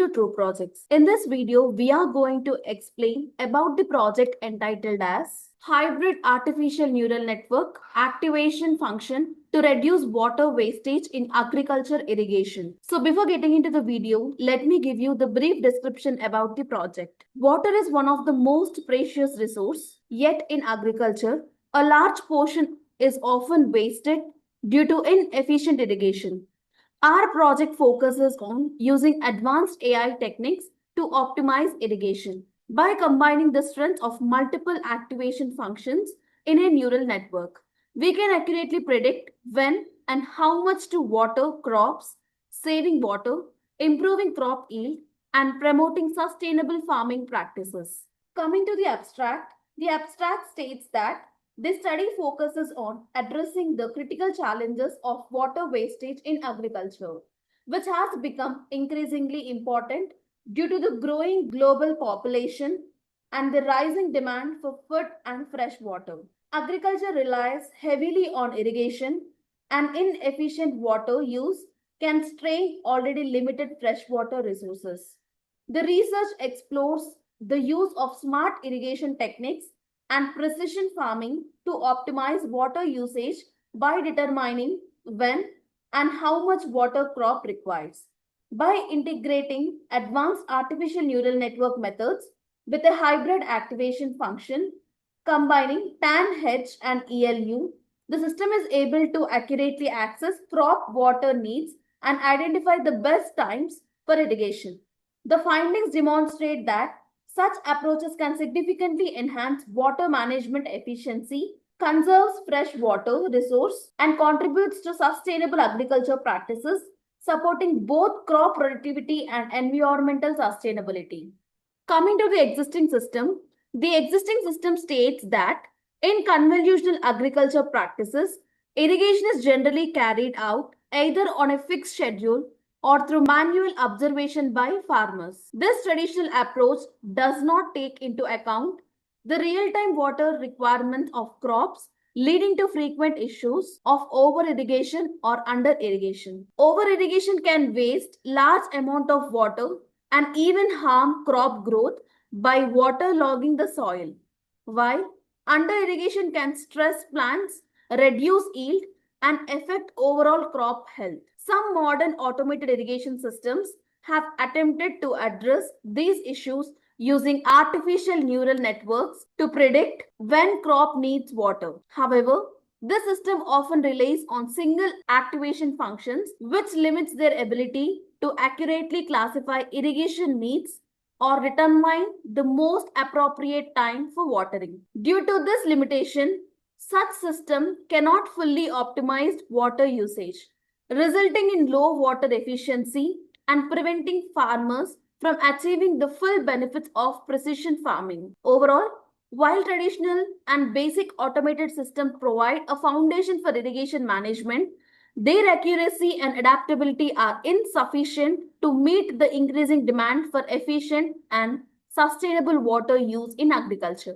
to True Projects. In this video, we are going to explain about the project entitled as Hybrid Artificial Neural Network Activation Function to Reduce Water Wastage in Agriculture Irrigation. So before getting into the video, let me give you the brief description about the project. Water is one of the most precious resources, yet in agriculture, a large portion is often wasted due to inefficient irrigation. Our project focuses on using advanced AI techniques to optimize irrigation. By combining the strength of multiple activation functions in a neural network, we can accurately predict when and how much to water crops, saving water, improving crop yield, and promoting sustainable farming practices. Coming to the abstract states that this study focuses on addressing the critical challenges of water wastage in agriculture, which has become increasingly important due to the growing global population and the rising demand for food and fresh water. Agriculture relies heavily on irrigation, and inefficient water use can strain already limited freshwater resources. The research explores the use of smart irrigation techniques and precision farming to optimize water usage by determining when and how much water crop requires. By integrating advanced artificial neural network methods with a hybrid activation function combining TANH and ELU, the system is able to accurately access crop water needs and identify the best times for irrigation. The findings demonstrate that such approaches can significantly enhance water management efficiency, conserves fresh water resource, and contributes to sustainable agriculture practices, supporting both crop productivity and environmental sustainability. Coming to the existing system states that in conventional agriculture practices, irrigation is generally carried out either on a fixed schedule or through manual observation by farmers. This traditional approach does not take into account the real-time water requirements of crops, leading to frequent issues of over-irrigation or under-irrigation. Over-irrigation can waste large amount of water and even harm crop growth by waterlogging the soil, while under-irrigation can stress plants, reduce yield, and affect overall crop health. Some modern automated irrigation systems have attempted to address these issues using artificial neural networks to predict when crop needs water. However, this system often relies on single activation functions, which limits their ability to accurately classify irrigation needs or determine the most appropriate time for watering. Due to this limitation, such system cannot fully optimize water usage, resulting in low water efficiency and preventing farmers from achieving the full benefits of precision farming. Overall, while traditional and basic automated systems provide a foundation for irrigation management, their accuracy and adaptability are insufficient to meet the increasing demand for efficient and sustainable water use in agriculture.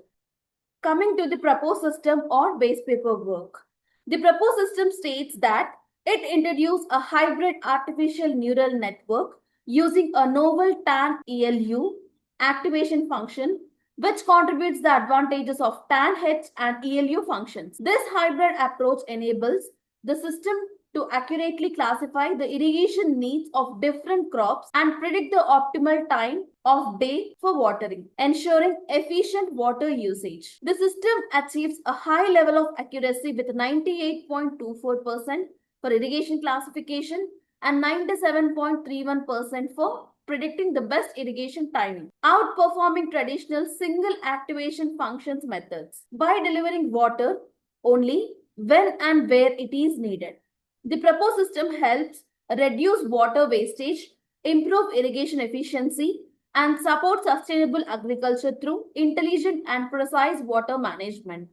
Coming to the proposed system or base paper work. The proposed system states that it introduced a hybrid artificial neural network using a novel TAN-ELU activation function, which contributes the advantages of TANH and ELU functions. This hybrid approach enables the system to accurately classify the irrigation needs of different crops and predict the optimal time of day for watering, ensuring efficient water usage. The system achieves a high level of accuracy with 98.24% for irrigation classification and 97.31% for predicting the best irrigation timing, outperforming traditional single activation functions methods by delivering water only when and where it is needed. The proposed system helps reduce water wastage, improve irrigation efficiency, and support sustainable agriculture through intelligent and precise water management.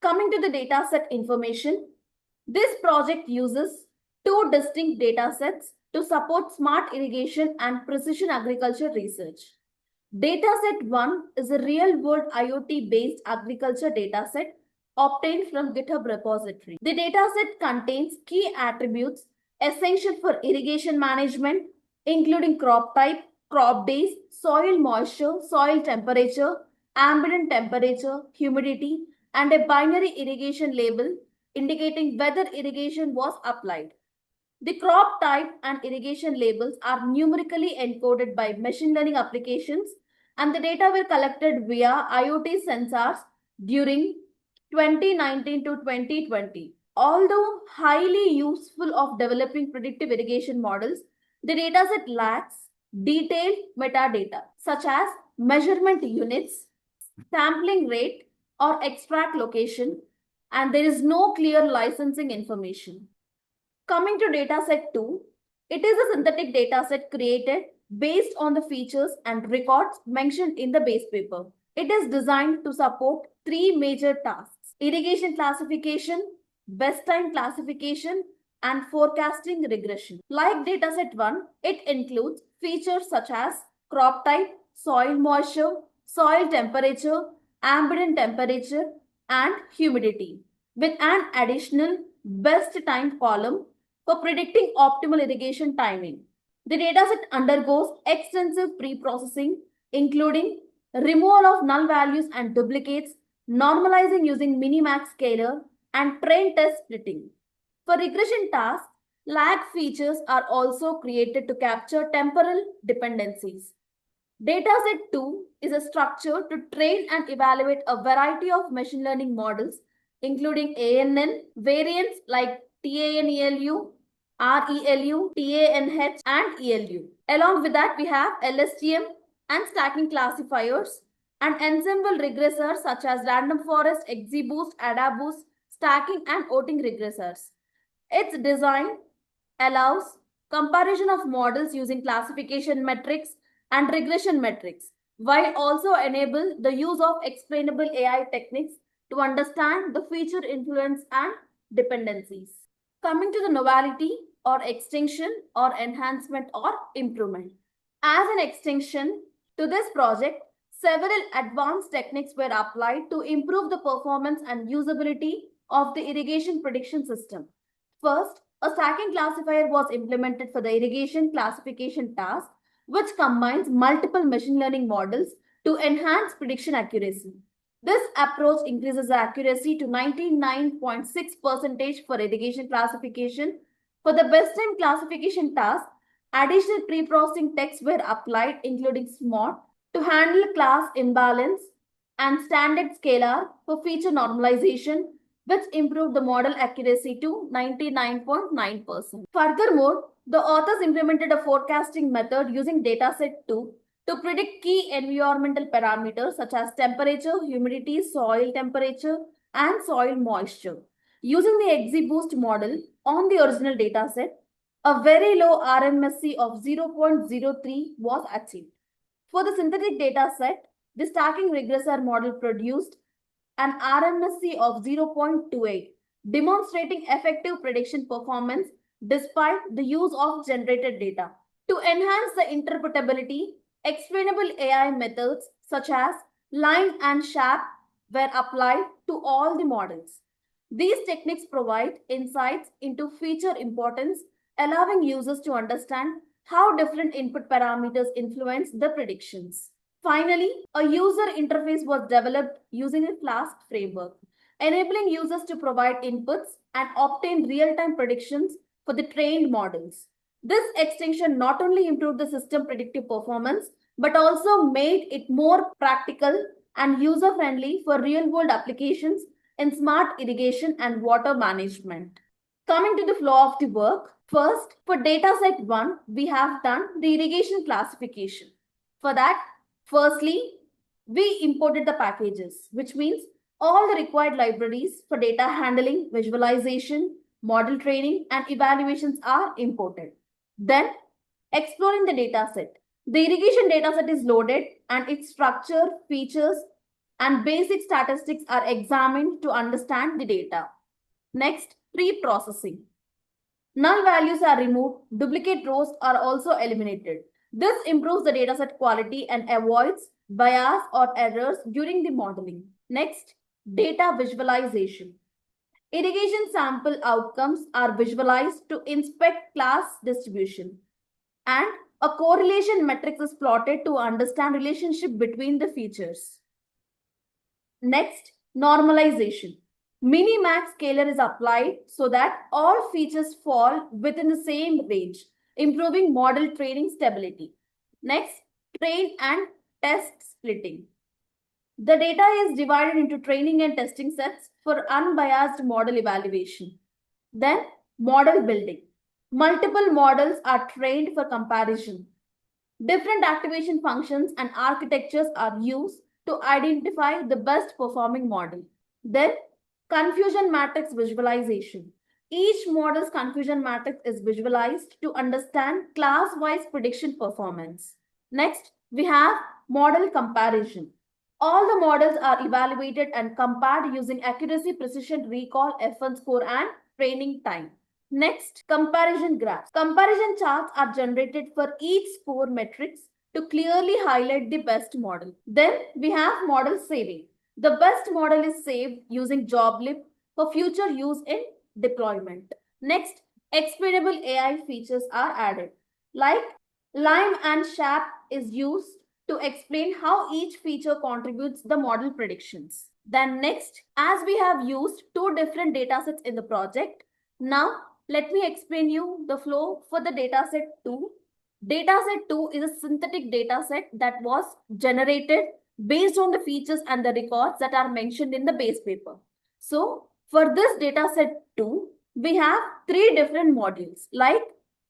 Coming to the dataset information, this project uses two distinct datasets to support smart irrigation and precision agriculture research. Dataset 1 is a real-world IoT-based agriculture dataset obtained from GitHub repository. The dataset contains key attributes essential for irrigation management, including crop type, crop days, soil moisture, soil temperature, ambient temperature, humidity, and a binary irrigation label indicating whether irrigation was applied. The crop type and irrigation labels are numerically encoded by machine learning applications, and the data were collected via IoT sensors during 2019 to 2020. Although highly useful of developing predictive irrigation models, the dataset lacks detailed metadata such as measurement units, sampling rate, or extract location, and there is no clear licensing information. Coming to dataset 2, it is a synthetic dataset created based on the features and records mentioned in the base paper. It is designed to support three major tasks: irrigation classification, best time classification, and forecasting regression. Like dataset 1, it includes features such as crop type, soil moisture, soil temperature, ambient temperature, and humidity, with an additional best time column for predicting optimal irrigation timing. The dataset undergoes extensive pre-processing, including removal of null values and duplicates, normalizing using minimax scaler, and train test splitting. For regression tasks, lag features are also created to capture temporal dependencies. Dataset 2 is a structure to train and evaluate a variety of machine learning models, including ANN, variants like TANELU, RELU, TANH, and ELU. Along with that, we have LSTM and stacking classifiers and ensemble regressors such as random forest, XGBoost, AdaBoost, stacking, and voting regressors. Its design allows comparison of models using classification metrics and regression metrics, while also enable the use of explainable AI techniques to understand the feature influence and dependencies. Coming to the novelty or extension or enhancement or improvement. As an extension to this project, several advanced techniques were applied to improve the performance and usability of the irrigation prediction system. First, a stacking classifier was implemented for the irrigation classification task, which combines multiple machine learning models to enhance prediction accuracy. This approach increases the accuracy to 99.6% for irrigation classification. For the best time classification task, additional pre-processing texts were applied, including SMOT, to handle class imbalance and standard scalar for feature normalization, which improved the model accuracy to 99.9%. Furthermore, the authors implemented a forecasting method using dataset 2 to predict key environmental parameters such as temperature, humidity, soil temperature, and soil moisture. Using the XGBoost model on the original dataset, a very low RMSE of 0.03 was achieved. For the synthetic dataset, the stacking regressor model produced an RMSE of 0.28, demonstrating effective prediction performance despite the use of generated data. To enhance the interpretability, explainable AI methods such as line and SHAP were applied to all the models. These techniques provide insights into feature importance, allowing users to understand how different input parameters influence the predictions. Finally, a user interface was developed using a Flask framework, enabling users to provide inputs and obtain real-time predictions for the trained models. This extension not only improved the system predictive performance, but also made it more practical and user-friendly for real-world applications in smart irrigation and water management. Coming to the flow of the work, first, for dataset 1, we have done the irrigation classification. For that, firstly, we imported the packages, which means all the required libraries for data handling, visualization, model training, and evaluations are imported. Then, exploring the dataset. The irrigation dataset is loaded and its structure, features, and basic statistics are examined to understand the data. Next, pre-processing. Null values are removed, duplicate rows are also eliminated. This improves the dataset quality and avoids bias or errors during the modeling. Next, data visualization. Irrigation sample outcomes are visualized to inspect class distribution, and A correlation matrix is plotted to understand relationship between the features. Next, normalization. Minimax scalar is applied so that all features fall within the same range, improving model training stability. Next, train and test splitting. The data is divided into training and testing sets for unbiased model evaluation. Then, model building. Multiple models are trained for comparison. Different activation functions and architectures are used to identify the best performing model. Then, confusion matrix visualization. Each model's confusion matrix is visualized to understand class-wise prediction performance. Next, we have model comparison. All the models are evaluated and compared using accuracy, precision, recall, F1 score, and training time. Next, comparison graphs. Comparison charts are generated for each score matrix to clearly highlight the best model. Then we have model saving. The best model is saved using JobLib for future use in deployment. Next, explainable AI features are added. Like Lime and SHAP is used to explain how each feature contributes the model predictions. Then next, as we have used two different datasets in the project, now let me explain you the flow for the dataset 2. Dataset 2 is a synthetic dataset that was generated based on the features and the records that are mentioned in the base paper. So for this dataset 2, we have three different modules like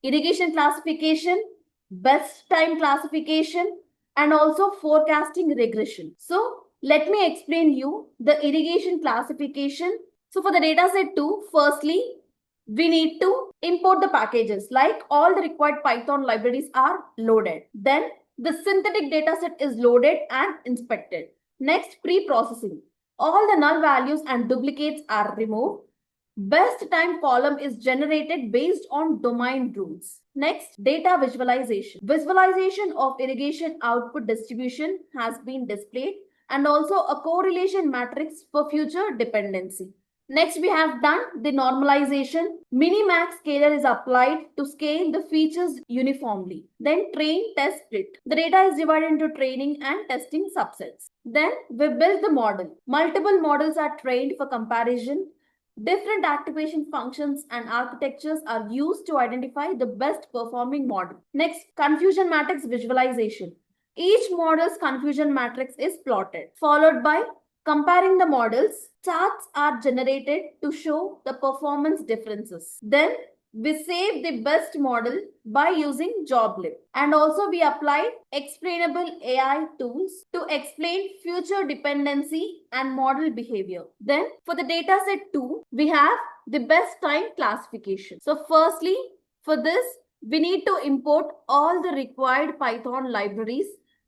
irrigation classification, best time classification, and also forecasting regression. So let me explain you the irrigation classification. So for the dataset 2, firstly, we need to import the packages like all the required Python libraries are loaded. Then the synthetic dataset is loaded and inspected. Next, pre-processing. All the null values and duplicates are removed. Best time column is generated based on domain rules. Next, data visualization. Visualization of irrigation output distribution has been displayed and also a correlation matrix for future dependency. Next, we have done the normalization. Minimax scalar is applied to scale the features uniformly. Then train, test, split. The data is divided into training and testing subsets. Then we build the model. Multiple models are trained for comparison. Different activation functions and architectures are used to identify the best performing model. Next, confusion matrix visualization. Each model's confusion matrix is plotted, followed by comparing the models. Charts are generated to show the performance differences. Then we save the best model by using JobLib. And also we apply explainable AI tools to explain future dependency and model behavior. Then for the dataset 2, we have the best time classification. So firstly, for this, we need to import all the required Python libraries,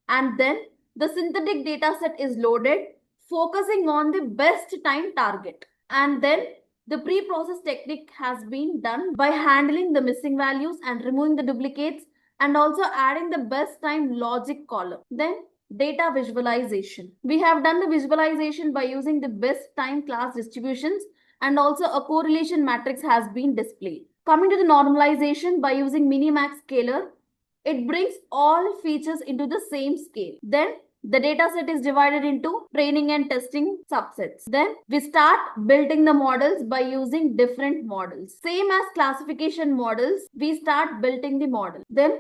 and then the synthetic dataset is loaded, focusing on the best time target. And then the pre-process technique has been done by handling the missing values and removing the duplicates and also adding the best time logic column. Then data visualization. We have done the visualization by using the best time class distributions and also a correlation matrix has been displayed. Coming to the normalization by using minimax scalar, it brings all features into the same scale. Then the dataset is divided into training and testing subsets. Then we start building the models by using different models. Same as classification models, we start building the model. Then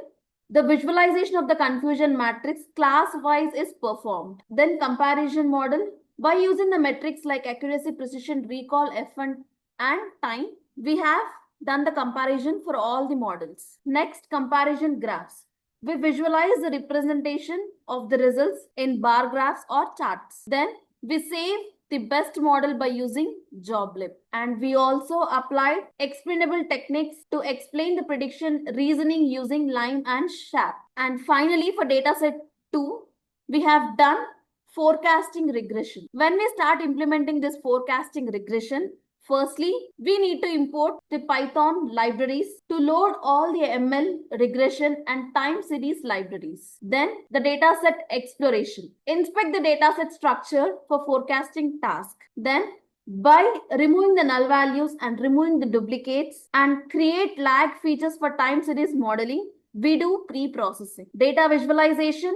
the visualization of the confusion matrix class-wise is performed. Then comparison model, by using the metrics like accuracy, precision, recall, F1 and time, we have done the comparison for all the models. Next, comparison graphs. We visualize the representation of the results in bar graphs or charts. Then we save the best model by using JobLib. And we also applied explainable techniques to explain the prediction reasoning using Lime and SHAP. And finally, for dataset 2, we have done forecasting regression. When we start implementing this forecasting regression, firstly, we need to import the Python libraries to load all the ML, regression and time series libraries. Then the dataset exploration. Inspect the dataset structure for forecasting task. Then by removing the null values and removing the duplicates and create lag features for time series modeling, we do pre-processing. Data visualization,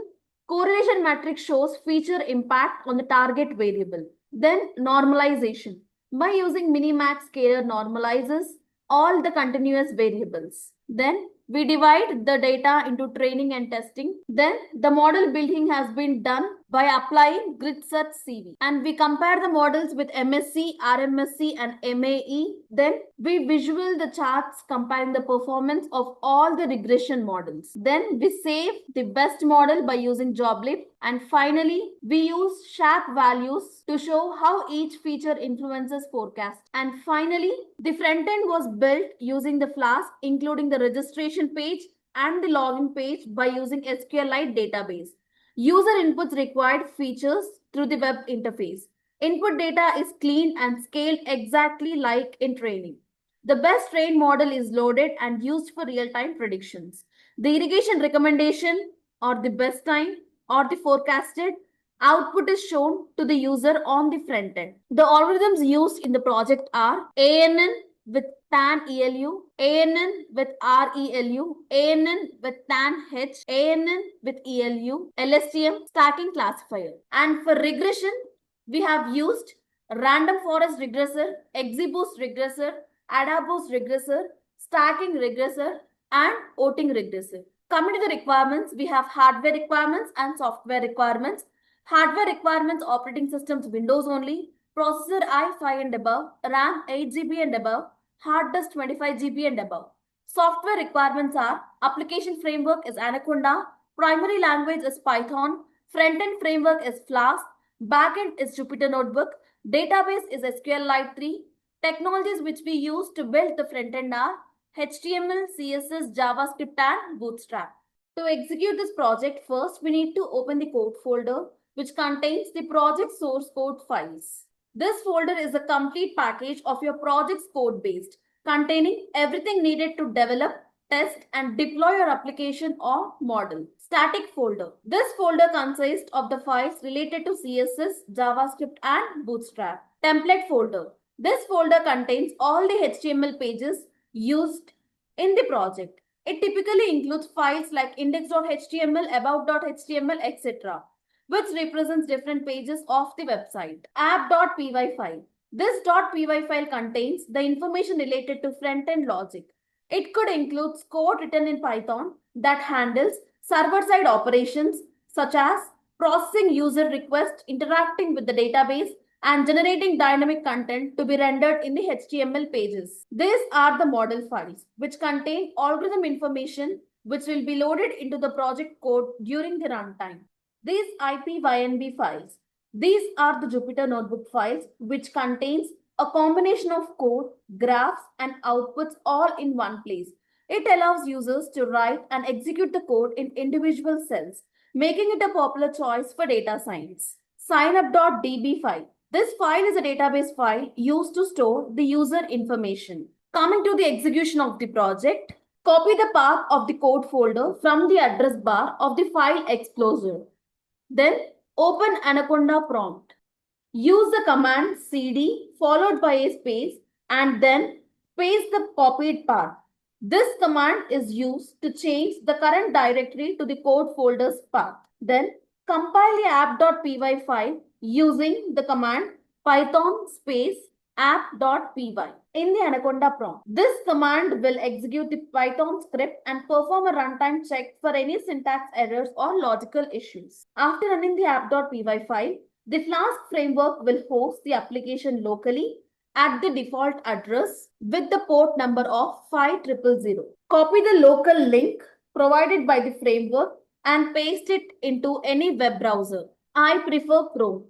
correlation matrix shows feature impact on the target variable. Then normalization. By using minimax, scalar normalizes all the continuous variables. Then we divide the data into training and testing. Then the model building has been done by applying grid search CV. And we compare the models with MSE, RMSE and MAE. Then we visual the charts comparing the performance of all the regression models. Then we save the best model by using Joblib. And finally, we use SHAP values to show how each feature influences forecast. And finally, the front end was built using the Flask, including the registration page and the login page by using SQLite database. User inputs required features through the web interface. Input data is cleaned and scaled exactly like in training. The best trained model is loaded and used for real-time predictions. The irrigation recommendation or the best time or the forecasted output is shown to the user on the front end. The algorithms used in the project are ANN with TAN ELU, ANN with RELU, ANN with TAN H, ANN with ELU, LSTM stacking classifier. And for regression, we have used random forest regressor, XGBoost regressor, AdaBoost regressor, stacking regressor, and voting regressor. Coming to the requirements, we have hardware requirements and software requirements. Hardware requirements, operating systems, Windows only, processor i5 and above, RAM 8 GB and above, hard disk 25 GB and above. Software requirements are application framework is Anaconda, primary language is Python, front-end framework is Flask, backend is Jupyter Notebook, database is SQLite 3. Technologies which we use to build the front-end are HTML, CSS, JavaScript, and Bootstrap. To execute this project, first we need to open the code folder which contains the project source code files. This folder is a complete package of your project's code base, containing everything needed to develop, test, and deploy your application or model. Static folder. This folder consists of the files related to CSS, JavaScript, and Bootstrap. Template folder. This folder contains all the HTML pages used in the project. It typically includes files like index.html, about.html, etc., which represents different pages of the website. App.py file. This .py file contains the information related to front-end logic. It could include code written in Python that handles server-side operations such as processing user requests, interacting with the database, and generating dynamic content to be rendered in the HTML pages. These are the model files, which contain algorithm information which will be loaded into the project code during the runtime. These IPYNB files. These are the Jupyter Notebook files, which contains a combination of code, graphs, and outputs all in one place. It allows users to write and execute the code in individual cells, making it a popular choice for data science. Signup.db file. This file is a database file used to store the user information. Coming to the execution of the project, copy the path of the code folder from the address bar of the file explorer. Then open Anaconda prompt. Use the command cd followed by a space and then paste the copied path. This command is used to change the current directory to the code folder's path. Then compile the app.py file using the command python space app.py in the Anaconda prompt. This command will execute the Python script and perform a runtime check for any syntax errors or logical issues. After running the app.py file, the Flask framework will host the application locally at the default address with the port number of 5000. Copy the local link provided by the framework and paste it into any web browser. I prefer Chrome.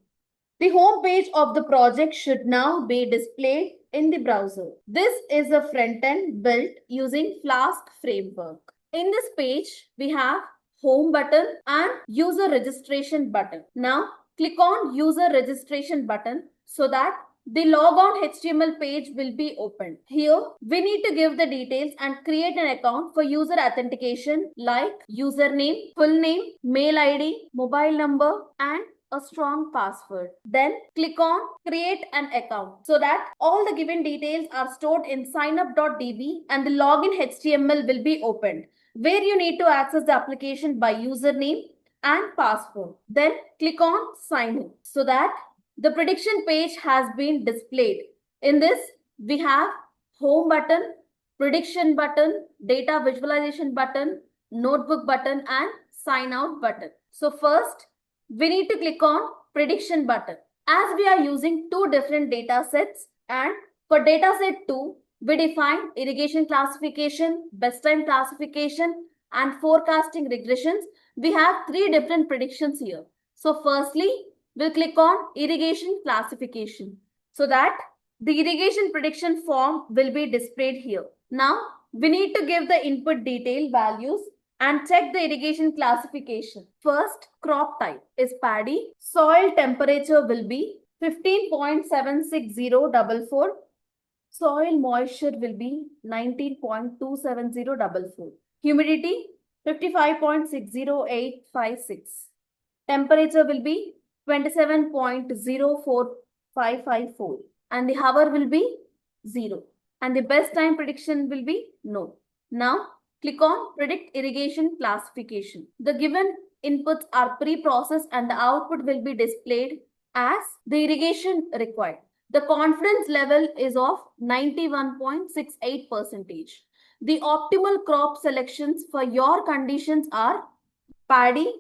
The home page of the project should now be displayed in the browser. This is a front end built using Flask framework. In this page, we have home button and user registration button. Now, click on user registration button so that the logon HTML page will be opened. Here, we need to give the details and create an account for user authentication like username, full name, mail ID, mobile number, and a strong password. Then click on create an account so that all the given details are stored in signup.db and the login HTML will be opened. where you need to access the application by username and password. Then click on sign in so that the prediction page has been displayed. In this, we have home button, prediction button, data visualization button, notebook button and sign out button. So first, we need to click on prediction button. As we are using two different data sets, and for data set 2, we define irrigation classification, best time classification and forecasting regressions. We have three different predictions here. So firstly, we'll click on irrigation classification so that the irrigation prediction form will be displayed here. Now, we need to give the input detail values and check the irrigation classification. First, crop type is paddy. Soil temperature will be 15.76044. Soil moisture will be 19.27044. Humidity 55.60856. Temperature will be 27.04554. And the hour will be 0. And the best time prediction will be no. Now, click on predict irrigation classification. The given inputs are pre-processed and the output will be displayed as the irrigation required. The confidence level is of 91.68%. The optimal crop selections for your conditions are paddy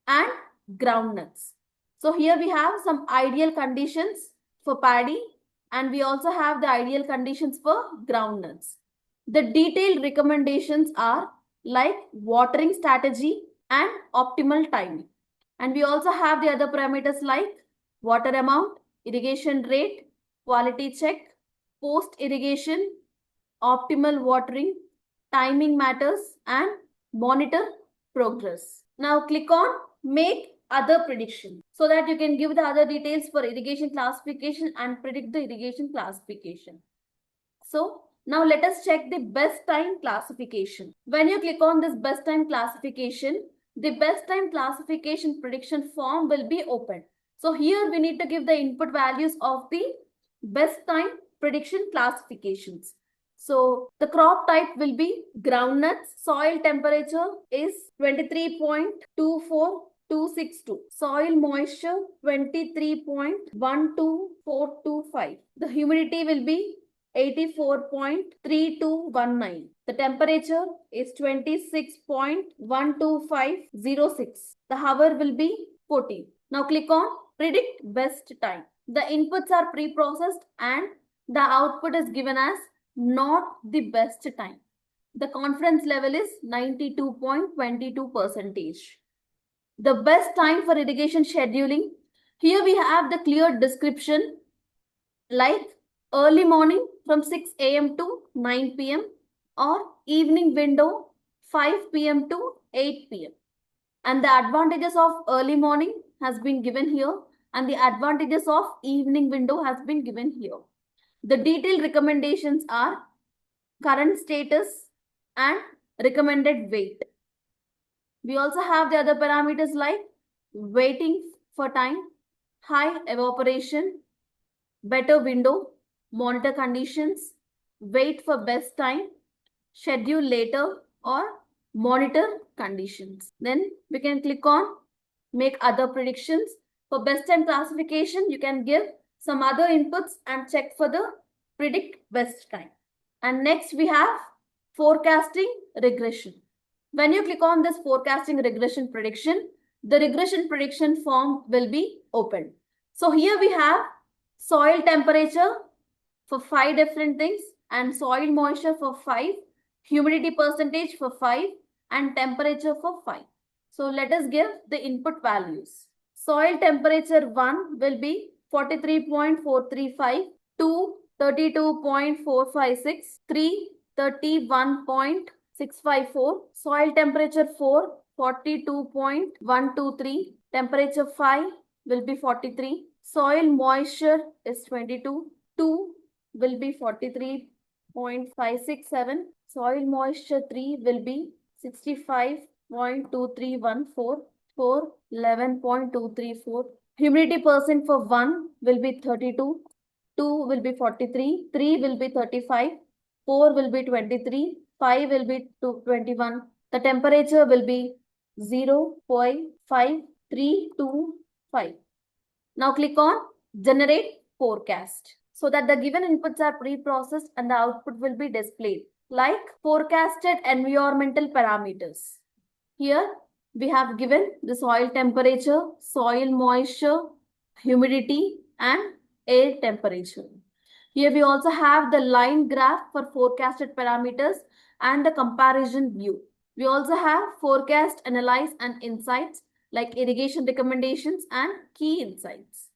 and groundnuts. So here we have some ideal conditions for paddy and we also have the ideal conditions for groundnuts. The detailed recommendations are like watering strategy and optimal timing. And we also have the other parameters like water amount, irrigation rate, quality check, post irrigation, optimal watering, timing matters and monitor progress. Now click on make other prediction so that you can give the other details for irrigation classification and predict the irrigation classification. So now let us check the best time classification. When you click on this best time classification, the best time classification prediction form will be opened. So here we need to give the input values of the best time prediction classifications. So the crop type will be groundnuts. Soil temperature is 23.24262. Soil moisture 23.12425. The humidity will be 84.3219. The temperature is 26.12506. The hour will be 14. Now click on predict best time. The inputs are pre-processed and the output is given as not the best time. The confidence level is 92.22%. The best time for irrigation scheduling. Here we have the clear description like early morning from 6 a.m. to 9 p.m. or evening window 5 p.m. to 8 p.m. And the advantages of early morning has been given here and the advantages of evening window has been given here. The detailed recommendations are current status and recommended weight. We also have the other parameters like waiting for time, high evaporation, better window, monitor conditions, wait for best time, schedule later or monitor conditions. Then we can click on make other predictions. For best time classification, you can give some other inputs and check for the predict best time. And next we have forecasting regression. When you click on this forecasting regression prediction, the regression prediction form will be opened. So here we have soil temperature for 5 different things and soil moisture for 5, humidity percentage for 5 and temperature for 5. So let us give the input values. Soil temperature 1 will be 43.435, 2 32.456, 3 31.654, soil temperature 4 42.123, temperature 5 will be 43, soil moisture is 22, 2 will be 43.567, soil moisture 3 will be 65.2314, 4 11.234, humidity percent for 1 will be 32, 2 will be 43, 3 will be 35, 4 will be 23, 5 will be 21, The temperature will be 0.5325. Now click on Generate Forecast so that the given inputs are pre-processed and the output will be displayed like forecasted environmental parameters. Here we have given the soil temperature, soil moisture, humidity and air temperature. Here we also have the line graph for forecasted parameters and the comparison view. We also have forecast, analyze and insights like irrigation recommendations and key insights.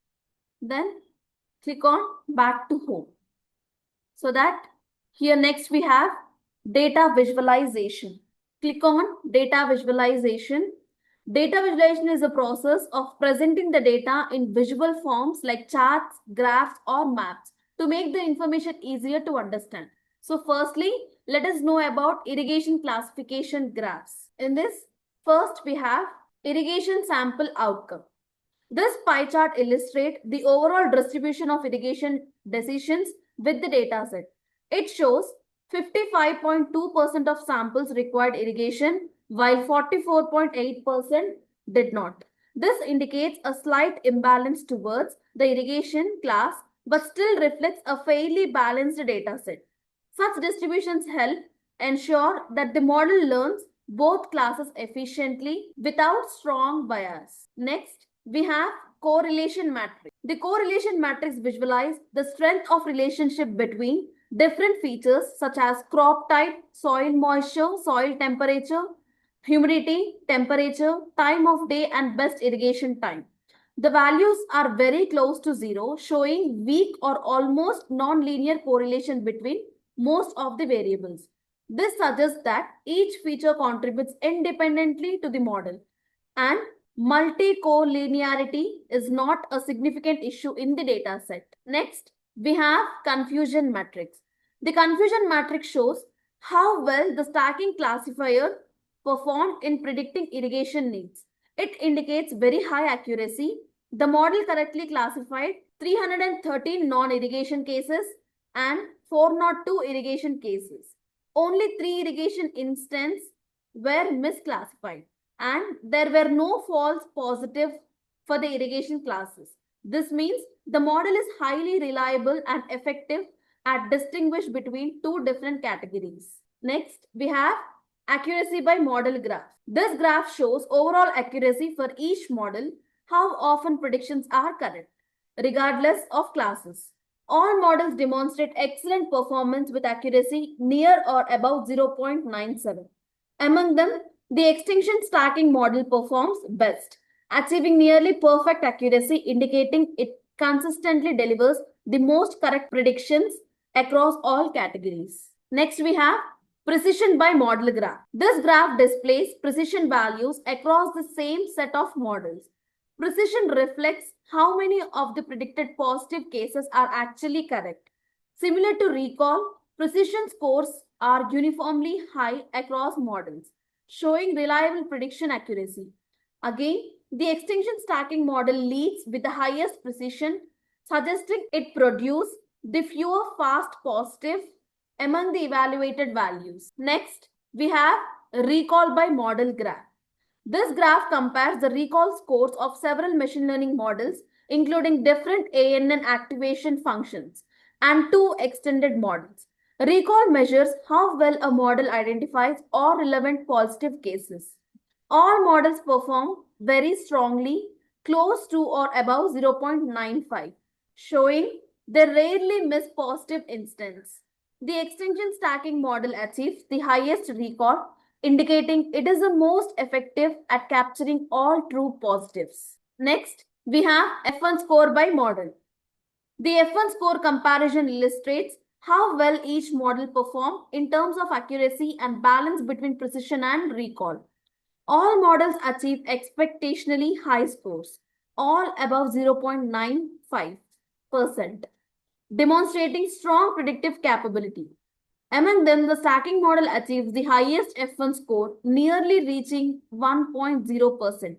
Then click on back to home. So that here next we have data visualization. Click on data visualization. Data visualization is a process of presenting the data in visual forms like charts, graphs or maps to make the information easier to understand. So firstly, let us know about irrigation classification graphs. In this, first we have irrigation sample outcome. This pie chart illustrates the overall distribution of irrigation decisions with the data set. It shows 55.2% of samples required irrigation while 44.8% did not. This indicates a slight imbalance towards the irrigation class but still reflects a fairly balanced data set. Such distributions help ensure that the model learns both classes efficiently without strong bias. Next, we have correlation matrix. The correlation matrix visualizes the strength of relationship between different features such as crop type, soil moisture, soil temperature, humidity, temperature, time of day and best irrigation time. The values are very close to zero, showing weak or almost non-linear correlation between most of the variables. This suggests that each feature contributes independently to the model and multi-collinearity is not a significant issue in the data set. Next, we have confusion matrix. The confusion matrix shows how well the stacking classifier performed in predicting irrigation needs. It indicates very high accuracy. The model correctly classified 313 non-irrigation cases and 402 irrigation cases. Only 3 irrigation instances were misclassified and there were no false positive for the irrigation classes. This means the model is highly reliable and effective at distinguish between two different categories. Next, we have accuracy by model graph. This graph shows overall accuracy for each model, how often predictions are correct, regardless of classes. All models demonstrate excellent performance with accuracy near or above 0.97. Among them, the extinction stacking model performs best, achieving nearly perfect accuracy, indicating it consistently delivers the most correct predictions across all categories. Next, we have precision by model graph. This graph displays precision values across the same set of models. Precision reflects how many of the predicted positive cases are actually correct. Similar to recall, precision scores are uniformly high across models, showing reliable prediction accuracy. Again, the extinction stacking model leads with the highest precision, suggesting it produces the fewer false positive among the evaluated values. Next, we have recall by model graph. This graph compares the recall scores of several machine learning models, including different ANN activation functions and 2 extended models. Recall measures how well a model identifies all relevant positive cases. All models perform very strongly, close to or above 0.95, showing they rarely miss positive instance. The extinction stacking model achieves the highest recall, indicating it is the most effective at capturing all true positives. Next, we have F1 score by model. The F1 score comparison illustrates how well each model performed in terms of accuracy and balance between precision and recall. All models achieved expectationally high scores, all above 0.95%, demonstrating strong predictive capability. Among them, the stacking model achieves the highest F1 score, nearly reaching 1.0%,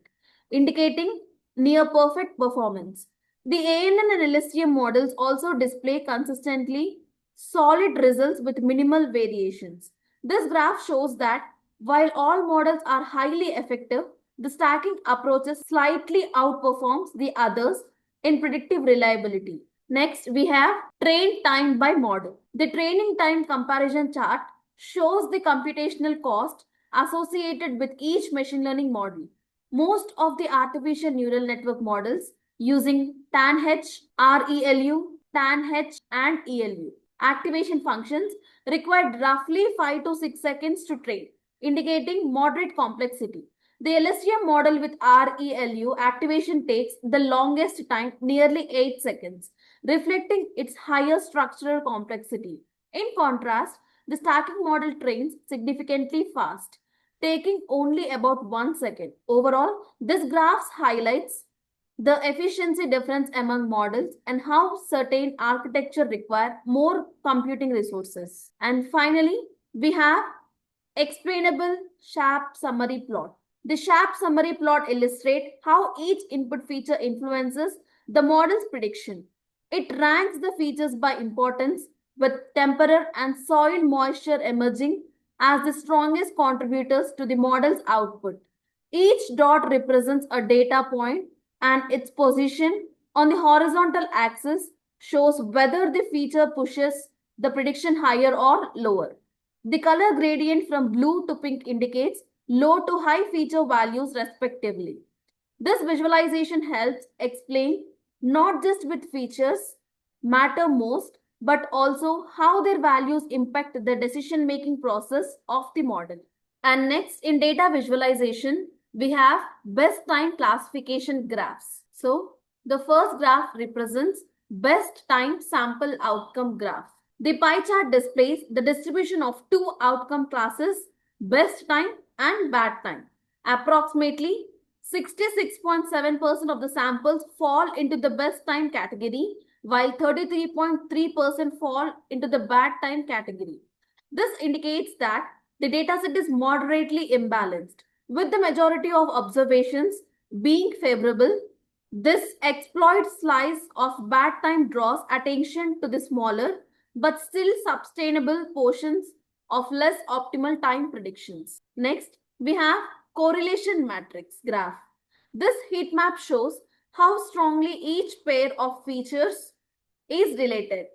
indicating near perfect performance. The ANN and LSTM models also display consistently solid results with minimal variations. This graph shows that While all models are highly effective, the stacking approaches slightly outperforms the others in predictive reliability. Next, we have train time by model. The training time comparison chart shows the computational cost associated with each machine learning model. Most of the artificial neural network models using TANH, ReLU, TANH, and ELU activation functions required roughly 5 to 6 seconds to train, indicating moderate complexity. The LSTM model with ReLU activation takes the longest time, nearly 8 seconds, reflecting its higher structural complexity. In contrast, the stacking model trains significantly fast, taking only about 1 second. Overall, this graph highlights the efficiency difference among models and how certain architecture require more computing resources. And finally, we have explainable SHAP summary plot. The SHAP summary plot illustrates how each input feature influences the model's prediction. It ranks the features by importance, with temperature and soil moisture emerging as the strongest contributors to the model's output. Each dot represents a data point, and its position on the horizontal axis shows whether the feature pushes the prediction higher or lower. The color gradient from blue to pink indicates low to high feature values respectively. This visualization helps explain not just which features matter most, but also how their values impact the decision-making process of the model. And next, in data visualization, we have best time classification graphs. So, the first graph represents best time sample outcome graph. The pie chart displays the distribution of two outcome classes, best time and bad time. Approximately 66.7% of the samples fall into the best time category, while 33.3% fall into the bad time category. This indicates that the dataset is moderately imbalanced, with the majority of observations being favorable. This exploit slice of bad time draws attention to the smaller but still sustainable portions of less optimal time predictions. Next, we have correlation matrix graph. This heat map shows how strongly each pair of features is related.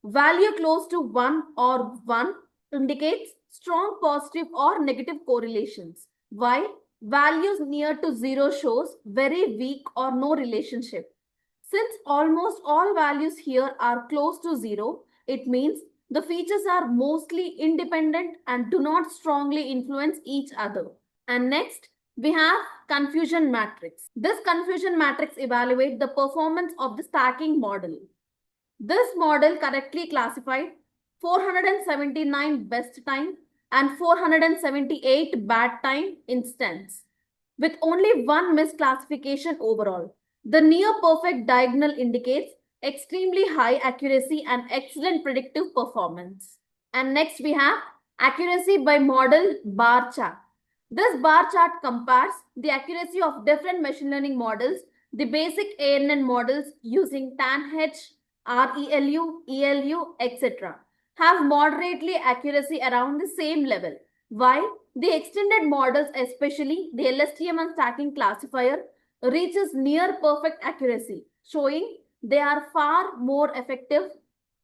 Value close to 1 or 1 indicates strong positive or negative correlations, while values near to 0 shows very weak or no relationship. Since almost all values here are close to 0, it means the features are mostly independent and do not strongly influence each other. And next, we have confusion matrix. This confusion matrix evaluates the performance of the stacking model. This model correctly classified 479 best time and 478 bad time instance, with only one misclassification overall. The near perfect diagonal indicates extremely high accuracy and excellent predictive performance. And next we have accuracy by model bar chart. This bar chart compares the accuracy of different machine learning models, the basic ANN models using TANH, ReLU, ELU, etc. have moderately accuracy around the same level, while the extended models, especially the LSTM and stacking classifier, reaches near perfect accuracy, showing they are far more effective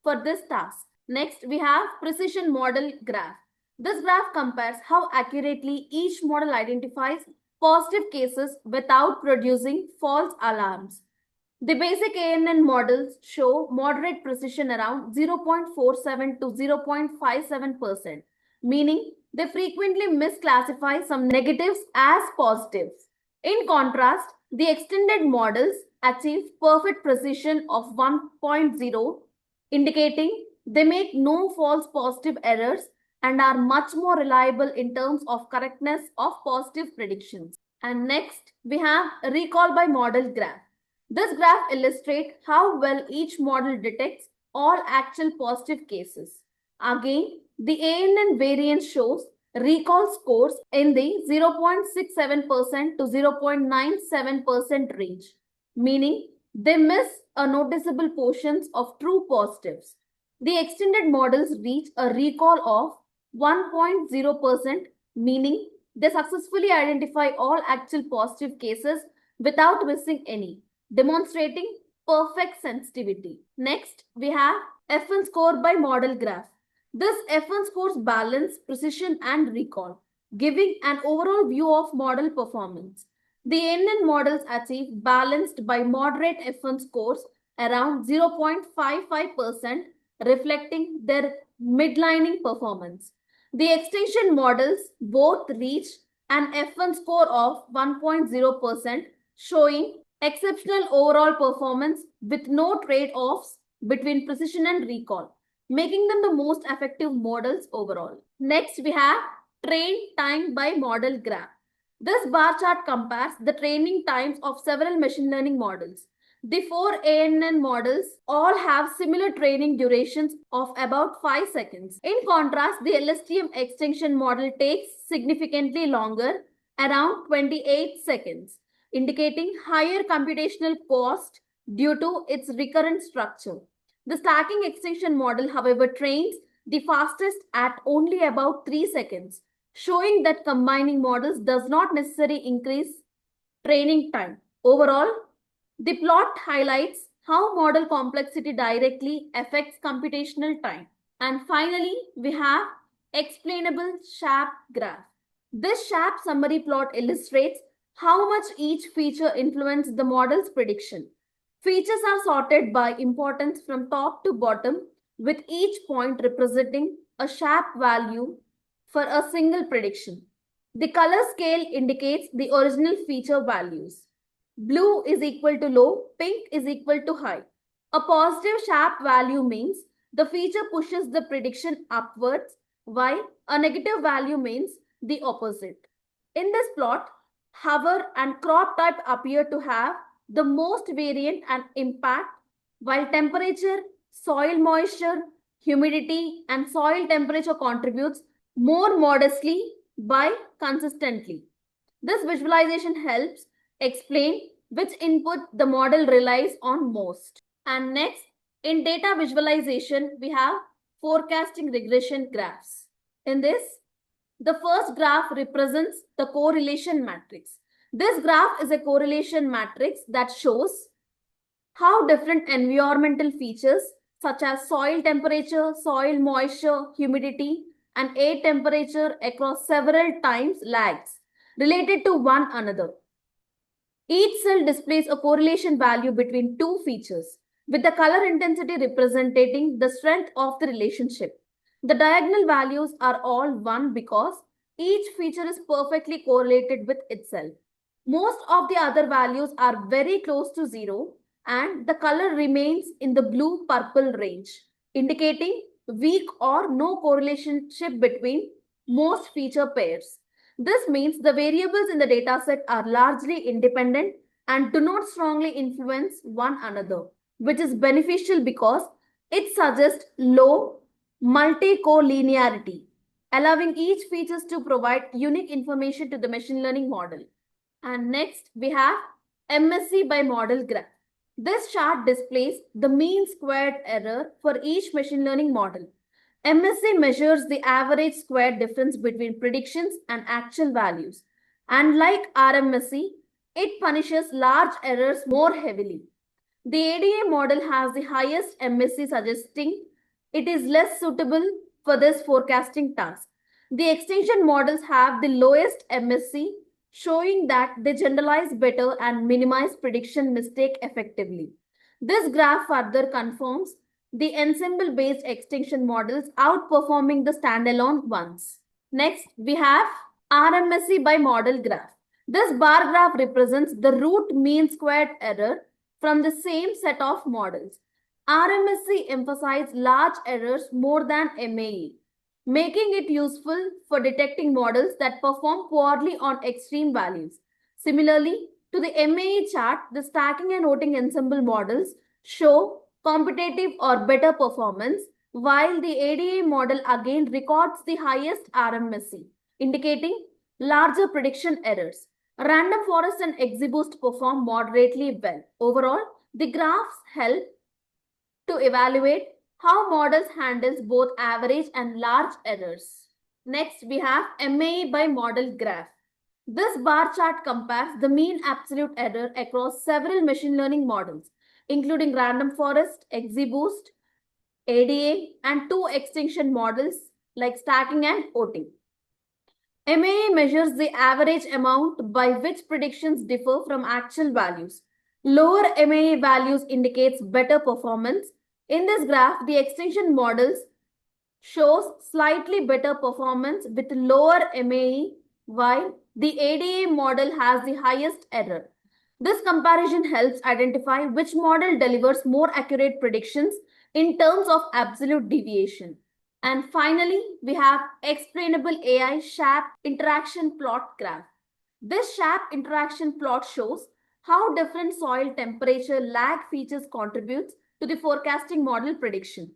for this task. Next, we have precision model graph. This graph compares how accurately each model identifies positive cases without producing false alarms. The basic ANN models show moderate precision around 0.47 to 0.57%, meaning they frequently misclassify some negatives as positives. In contrast, the extended models achieve perfect precision of 1.0, indicating they make no false positive errors and are much more reliable in terms of correctness of positive predictions. And next, we have recall by model graph. This graph illustrates how well each model detects all actual positive cases. Again, the ANN variance shows recall scores in the 0.67% to 0.97% range, meaning they miss a noticeable portions of true positives. The extended models reach a recall of 1.0%, meaning they successfully identify all actual positive cases without missing any, demonstrating perfect sensitivity. Next, we have FN score by model graph. This FN scores balance, precision, and recall, giving an overall view of model performance. The NN models achieve balanced by moderate FN scores around 0.55%, reflecting their midlining performance. The extension models both reach an FN score of 1.0%, showing exceptional overall performance with no trade-offs between precision and recall, making them the most effective models overall. Next, we have train time by model graph. This bar chart compares the training times of several machine learning models. The four ANN models all have similar training durations of about 5 seconds. In contrast, the LSTM extension model takes significantly longer, around 28 seconds, indicating higher computational cost due to its recurrent structure. The stacking extension model, however, trains the fastest at only about 3 seconds, showing that combining models does not necessarily increase training time. Overall, the plot highlights how model complexity directly affects computational time. And finally, we have explainable SHAP graph. This SHAP summary plot illustrates how much each feature influences the model's prediction. Features are sorted by importance from top to bottom, with each point representing a SHAP value for a single prediction. The color scale indicates the original feature values. Blue is equal to low, pink is equal to high. A positive SHAP value means the feature pushes the prediction upwards, while a negative value means the opposite. In this plot, hover and crop type appear to have the most variant and impact, while temperature, soil moisture, humidity, and soil temperature contributes more modestly by consistently. This visualization helps explain which input the model relies on most. And next, in data visualization, we have forecasting regression graphs. In this, the first graph represents the correlation matrix. This graph is a correlation matrix that shows how different environmental features such as soil temperature, soil moisture, humidity, and air temperature across several times lags related to one another. Each cell displays a correlation value between two features, with the color intensity representing the strength of the relationship. The diagonal values are all 1 because each feature is perfectly correlated with itself. Most of the other values are very close to 0, and the color remains in the blue-purple range, indicating weak or no correlation between most feature pairs. This means the variables in the dataset are largely independent and do not strongly influence one another, which is beneficial because it suggests low multi-collinearity, allowing each feature to provide unique information to the machine learning model. And next, we have MSE by model graph. This chart displays the mean squared error for each machine learning model. MSE measures the average squared difference between predictions and actual values. And like RMSE, it punishes large errors more heavily. The ADA model has the highest MSE, suggesting it is less suitable for this forecasting task. The extension models have the lowest MSE, showing that they generalize better and minimize prediction mistake effectively. This graph further confirms the ensemble-based extension models outperforming the standalone ones. Next, we have RMSE by model graph. This bar graph represents the root mean squared error from the same set of models. RMSE emphasizes large errors more than MAE, making it useful for detecting models that perform poorly on extreme values. Similarly, to the MAE chart, the stacking and voting ensemble models show competitive or better performance, while the ADA model again records the highest RMSE, indicating larger prediction errors. Random forest and XGBoost perform moderately well. Overall, the graphs help to evaluate how models handles both average and large errors. Next, we have MAE by model graph. This bar chart compares the mean absolute error across several machine learning models, including random forest, XGBoost, ADA, and 2 extinction models like stacking and OT. MAE measures the average amount by which predictions differ from actual values. Lower MAE values indicates better performance. In this graph, the extinction models shows slightly better performance with lower MAE, while the ADA model has the highest error. This comparison helps identify which model delivers more accurate predictions in terms of absolute deviation. And finally, we have explainable AI SHAP interaction plot graph. This SHAP interaction plot shows how different soil temperature lag features contributes to the forecasting model prediction.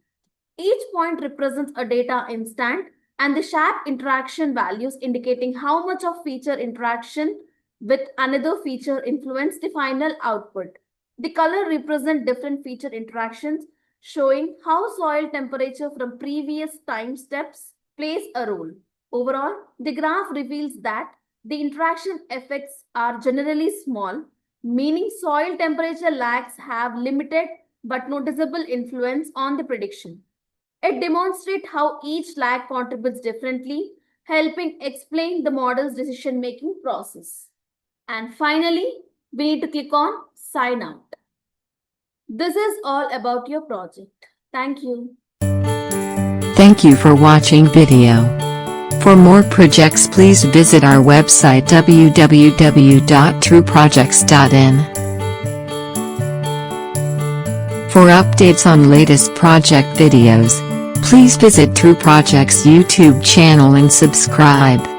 Each point represents a data instant and the SHAP interaction values indicating how much of feature interaction with another feature influence the final output. The color represent different feature interactions showing how soil temperature from previous time steps plays a role. Overall, the graph reveals that the interaction effects are generally small, meaning soil temperature lags have limited but noticeable influence on the prediction. It demonstrates how each lag contributes differently, helping explain the model's decision-making process. And finally, we need to click on Sign Out. This is all about your project. Thank you. Thank you for watching video. For more projects, please visit our website www.trueprojects.in. For updates on latest project videos, please visit True Projects YouTube channel and subscribe.